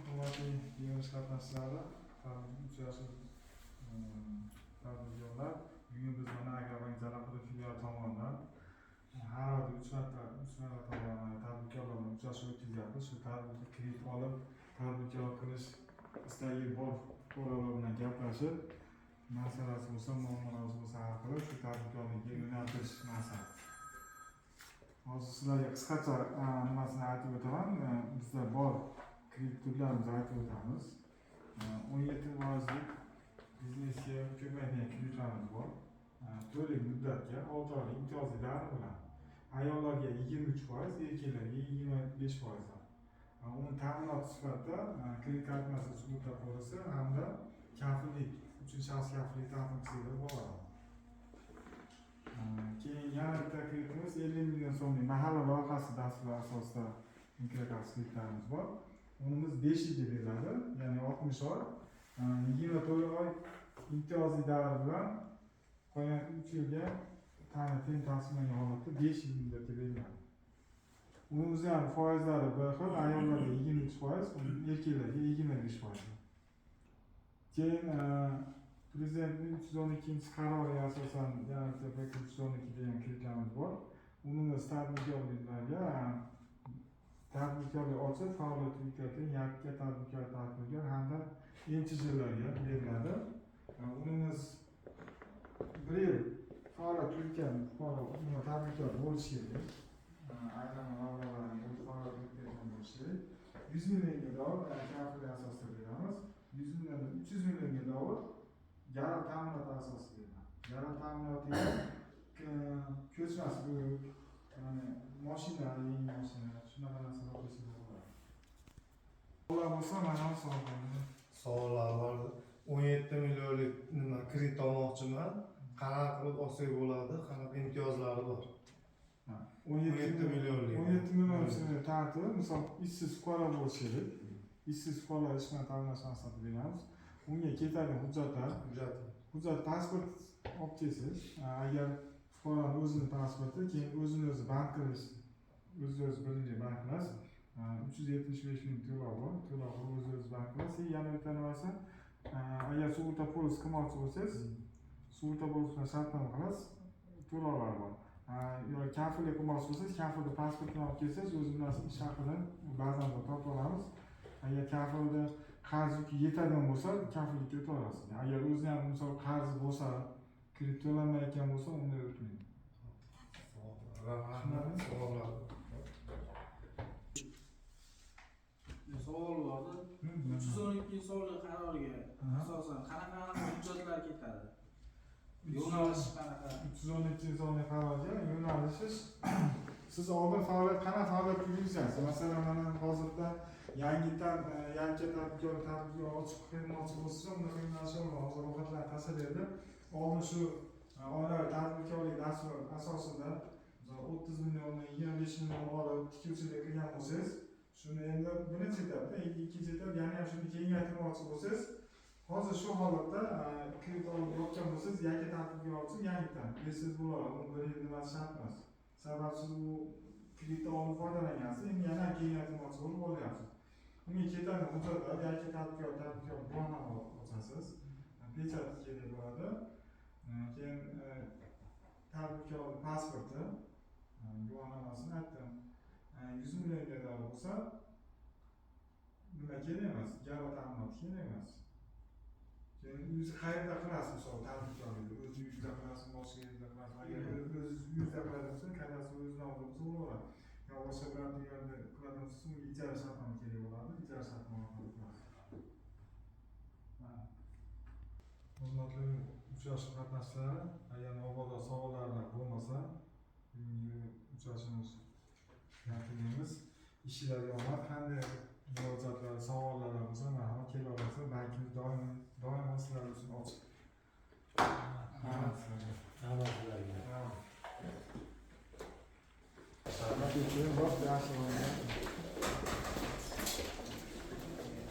hurmatli yig'ilish qatnashchilari, uchrashuv tadbirkorlar, bugun biz mana Agrobank Jalaquruq filiali tomonidan har oyda 3 marta tadbirkorlar bilan uchrashuv o'tkazyapmiz. Shu tadbirga kredit olib, tadbirkorlik qilish istagi bor fuqarolar bilan gaplashib, masalasi bo'lsa, muammolari bo'lsa hal qilib, shu tadbirkorlikka yo'naltirish maqsadi. Hozir sizlarga qisqacha nimasini aytib o'taman. Bizda bor kredit turlarimizni aytib o'tamiz. 17% biznesga ko'paygan kreditlarimiz bor. 4 yil muddatga 6 oylik imtiyozli davr bilan. Ayollarga 23%, erkaklarga 25%. Uni ta'minot sifatida kredit kartasi sug'urta polisi hamda kafillik, uchinchi shaxs kafillik ta'minotchiligi bo'ladi. Keyin yana bitta kreditimiz 50 million so'mlik mahalla loyihasi dasturi asosida mikrokredit kreditlarimiz bor. Unimiz 5 yilga beriladi, ya'ni 60 oy, 24 oy imtiyozli davr bilan qolgan 3 yilga teng taqsimlangan holatda 5 yil muddatga beriladi. Unimiz ham foizlari bir xil, ayollarga 23%, erkaklarga 25%. Keyin Prezidentning 312 qaroriga asosan yana 312 degan kreditlarimiz bor. Unimiz tadbirkorlarga tadbirkorlik ochib faoliyat yuritayotgan yakka tadbirkor hamda MCHlarga beriladi. Unimiz 1 yil faoliyat yuritgan fuqaro tadbirkor bo'lishi kerak. Aynan mablag'larni faoliyat yuritayotgan bo'lishi kerak. 100 millionga dovr kafillik asosida beramiz. 100 milliondan 300 millionga dovr garov ta'minoti asosida beriladi. Garov ta'minotiga ko'chmas bo'lib, ya'ni mashina, yangi mashina, shunaqa narsalar qo'shib bo'ladi. Ular bo'lsa mana savollar bor. 17 millionlik kredit olmoqchiman. Qanaqa qilib olsak bo'ladi? Qanaqa imtiyozlari bor? 17 millionlik. 17 million tartibi, misol ishsiz fuqaro bo'lishi kerak. Ishsiz fuqarolar ish bilan ta'minlash maqsadida beramiz. Unga ketadigan hujjat pasport olib kelsiz. Agar fuqaroning o'zini pasporti, keyin o'zini bank qilish, o'z birinchi bank qilasiz. 375 ming to'lov bor. To'lovni o'z bank qilasiz. Yana bitta nimasi, agar sug'urta polis qilmoqchi bo'lsangiz, sug'urta polis bilan shartnoma qilasiz. To'lovlar bor. Yoki kafillik qilmoqchi bo'lsangiz, kafilda pasportini olib kelsangiz, o'z bilan ish haqidan ba'zan topib olamiz. Agar kafilda qarz yuki yetadigan bo'lsa, kafillikka o'ta olasiz. Agar o'zi ham misol qarz bo'lsa, kredit to'lanmayotgan bo'lsa, unda o'tmaydi. Savol bordi. 312 sonli qaroriga asosan qanaqa hujjatlar ketadi? Yo'nalish qanaqa? 312 sonli qarorga yo'nalishiz. Siz oldin qanaqa faoliyat yurityapsiz? Masalan, mana hozirda yangidan yakka tadbirkor ochib qo'ymoqchi bo'lsa, unda yo'nalish olmay, hozir ro'yxatlar tasdiqlandi. Oldin shu oilaviy tadbirkorlik dasturi asosida 30 milliondan 25 million olib tikuvchilik qilgan bo'lsangiz, shuni endi birinchi etapda, ikkinchi etap, yana ham shuni kengaytirmoqchi bo'lsangiz, hozir shu holatda kredit olib yopgan bo'lsangiz, yakka tadbirkor ochib yangidan bersangiz bo'ladi. Uni bir yil nimasi shart emas. Sababi siz bu kreditdan olib foydalangansiz, endi yana kengaytirmoqchi bo'lib olyapsiz. Unga ketadigan hujjatlar, yakka tadbirkor guvohnoma ochasiz, pechat kerak bo'ladi. Keyin tadbirkor pasporti, guvohnomasini aytdim. 100 millionga davr bo'lsa, nima kerak emas, garov ta'minoti kerak emas. Keyin o'zi qayerda qilasiz, misol tadbirkorlikni, o'z uyingizda qilasiz, boshqa yerda qilasiz. Agar o'z uyingizda qiladigansiz, qayerasi o'z nomida bo'lsa bo'laveradi. Yo boshqa bilan yerda qiladigansiz, unga ijara shartnoma kerak bo'ladi, ijara shartnoma qilasiz. Hurmatli uchrashuv qatnashchilari, agar mabodo savollarlar bo'lmasa, bugungi uchrashuvimiz yakunlaymiz. Ishlarga omad, qanday murojaatlar, savollar bo'lsa, marhamat kelaverasiz. Bankimiz doimo sizlar uchun ochiq. Rahmat sizlarga. Rahmat. Rahmat. Yaxshi bo'ldi.